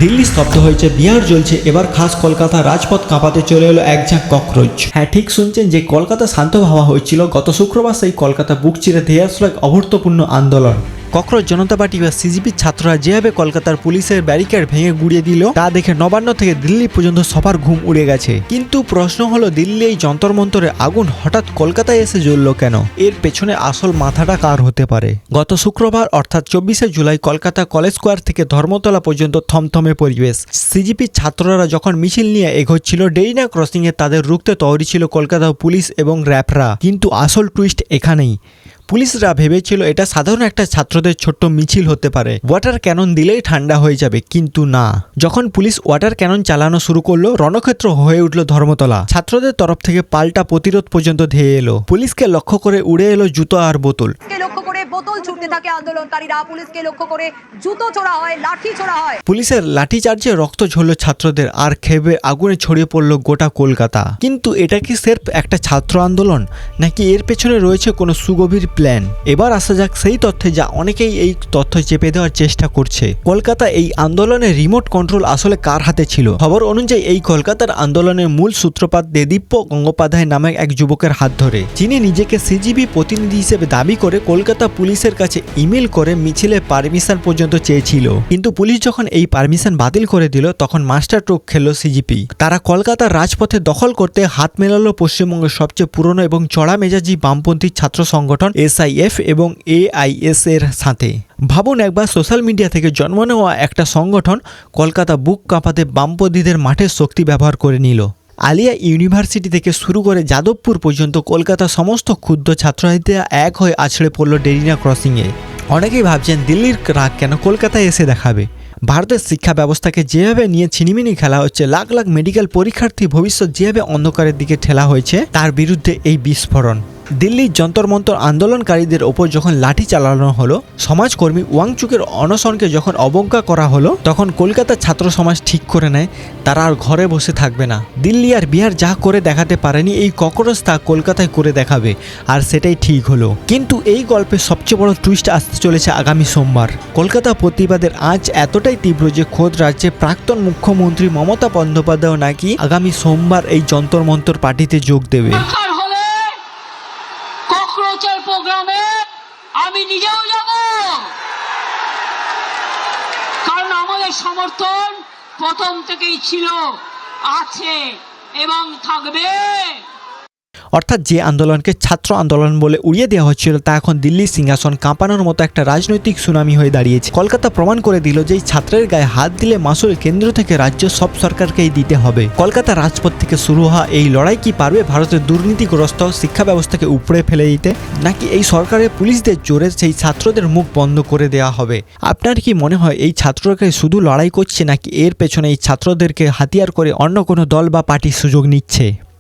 দিল্লি স্তব্ধ হয়েছে, বিহার জ্বলছে, এবার খাস কলকাতা রাজপথ কাঁপাতে চলে এলো এক ঝাঁক ককরোচ। হ্যাঁ, ঠিক শুনছেন, যে কলকাতা শান্ত ভাবা হয়েছিল গত শুক্রবার, সেই কলকাতা বুক চিরে ধেয়ে আসলো এক অভূতপূর্ণ আন্দোলন। ককরোচ জনতা পার্টি বা সিজিপির ছাত্ররা যেভাবে কলকাতার পুলিশের ব্যারিকেড ভেঙে গুড়িয়ে দিল, তা দেখে নবান্ন থেকে দিল্লি পর্যন্ত সবার ঘুম উড়ে গেছে। কিন্তু প্রশ্ন হলো, দিল্লি এই যন্তর মন্তরে আগুন হঠাৎ কলকাতায় এসে জ্বলল কেন? এর পেছনে আসল মাথাটা কার হতে পারে? গত শুক্রবার অর্থাৎ 24শে জুলাই কলকাতা কলেজ স্কোয়ার থেকে ধর্মতলা পর্যন্ত থমথমে পরিবেশ। সিজিপির ছাত্ররা যখন মিছিল নিয়ে এগোচ্ছিল, ডেরিনা ক্রসিংয়ে তাদের রুখতে তৈরি ছিল কলকাতা পুলিশ এবং র্যাপরা। কিন্তু আসল টুইস্ট এখানেই। পুলিশরা ভেবেছিল এটা সাধারণ একটা ছাত্রদের ছোট্ট মিছিল হতে পারে, ওয়াটার ক্যানন দিলেই ঠান্ডা হয়ে যাবে, কিন্তু না। যখন পুলিশ ওয়াটার ক্যানন চালানো শুরু করলো, রণক্ষেত্র হয়ে উঠল ধর্মতলা। ছাত্রদের তরফ থেকে পাল্টা প্রতিরোধ পর্যন্ত ধেয়ে এলো। পুলিশকে লক্ষ্য করে উড়ে এলো জুতো আর বোতল। বোতল ছুটতে থাকে আন্দোলনকারীরা, পুলিশকে লক্ষ্য করে জুতো ছোড়া হয়, লাঠি ছোড়া হয়। পুলিশের লাঠিচার্জে রক্ত ঝরল ছাত্রদের, আর ক্ষোভে আগুনে ছড়িয়ে পড়ল গোটা কলকাতা। কিন্তু এটা কি সির্ফ একটা ছাত্র আন্দোলন, নাকি এর পেছনে রয়েছে কোনো সুগভীর প্ল্যান? এবার আসা যাক সেই তথ্যে, যা অনেকেই এই তথ্য চেপে দেওয়ার চেষ্টা করছে। কলকাতা এই আন্দোলনের রিমোট কন্ট্রোল আসলে কার হাতে ছিল? খবর অনুযায়ী এই কলকাতার আন্দোলনের মূল সূত্রপাত দেদীপ্য গঙ্গোপাধ্যায় নামে এক যুবকের হাত ধরে, যিনি নিজেকে সিজিবি প্রতিনিধি হিসেবে দাবি করে কলকাতা পুলিশের কাছে ইমেল করে মিছিলের পারমিশন পর্যন্ত চেয়েছিল। কিন্তু পুলিশ যখন এই পারমিশন বাতিল করে দিল, তখন মাস্টার ট্রোক খেলল সিজিপি। তারা কলকাতার রাজপথে দখল করতে হাত মেলালো পশ্চিমবঙ্গের সবচেয়ে পুরনো এবং চড়া মেজাজি বামপন্থী ছাত্র সংগঠন এসআইএফ এবং এআইএস এর সাথে। ভাবুন একবার, সোশ্যাল মিডিয়া থেকে জন্ম নেওয়া একটা সংগঠন কলকাতা বুক কাঁপাতে বামপন্থীদের মাঠের শক্তি ব্যবহার করে নিল। আলিয়া ইউনিভার্সিটি থেকে শুরু করে যাদবপুর পর্যন্ত কলকাতার সমস্ত ক্ষুদ্র ছাত্রছাত্রীরা এক হয়ে আছড়ে পড়ল ডেরিনা ক্রসিংয়ে। অনেকেই ভাবছেন, দিল্লির রাগ কেন কলকাতায় এসে দেখাবে? ভারতের শিক্ষা ব্যবস্থাকে যেভাবে নিয়ে ছিনিমিনি খেলা হচ্ছে, লাখ লাখ মেডিকেল পরীক্ষার্থী ভবিষ্যৎ যেভাবে অন্ধকারের দিকে ঠেলা হয়েছে, তার বিরুদ্ধে এই বিস্ফোরণ। দিল্লির যন্তর মন্তর আন্দোলনকারীদের ওপর যখন লাঠি চালানো হলো, সমাজকর্মী ওয়াংচুকের অনশনকে যখন অবজ্ঞা করা হলো, তখন কলকাতার ছাত্র সমাজ ঠিক করে নেয় তারা আর ঘরে বসে থাকবে না। দিল্লি আর বিহার যা করে দেখাতে পারেনি, এই ককরোচ তা কলকাতায় করে দেখাবে, আর সেটাই ঠিক হলো। কিন্তু এই গল্পের সবচেয়ে বড় টুইস্ট আসতে চলেছে আগামী সোমবার। কলকাতা প্রতিবাদের আঁচ এতটাই তীব্র যে খোদ রাজ্যের প্রাক্তন মুখ্যমন্ত্রী মমতা বন্দ্যোপাধ্যায় নাকি আগামী সোমবার এই যন্তর মন্তর পার্টিতে যোগ দেবে। প্রোগ্রামে আমি নিজেও যাব, কারণ আমাদের সমর্থন প্রথম থেকেই ছিল, আছে এবং থাকবে। অর্থাৎ যে আন্দোলনকে ছাত্র আন্দোলন বলে উড়িয়ে দেওয়া হচ্ছিল, তা এখন দিল্লির সিংহাসন কাঁপানোর মতো একটা রাজনৈতিক সুনামি হয়ে দাঁড়িয়েছে। কলকাতা প্রমাণ করে দিল যে এই ছাত্রের গায়ে হাত দিলে মাসুল কেন্দ্র থেকে রাজ্য সব সরকারকেই দিতে হবে। কলকাতা রাজপথ থেকে শুরু হওয়া এই লড়াই কি পারবে ভারতের দুর্নীতিগ্রস্ত শিক্ষা ব্যবস্থাকে উপড়ে ফেলে দিতে, নাকি এই সরকারের পুলিশদের জোরে সেই ছাত্রদের মুখ বন্ধ করে দেওয়া হবে? আপনার কি মনে হয় এই ছাত্রকে শুধু লড়াই করছে, নাকি এর পেছনে এই ছাত্রদেরকে হাতিয়ার করে অন্য কোনো দল বা পার্টি সুযোগ নিচ্ছে?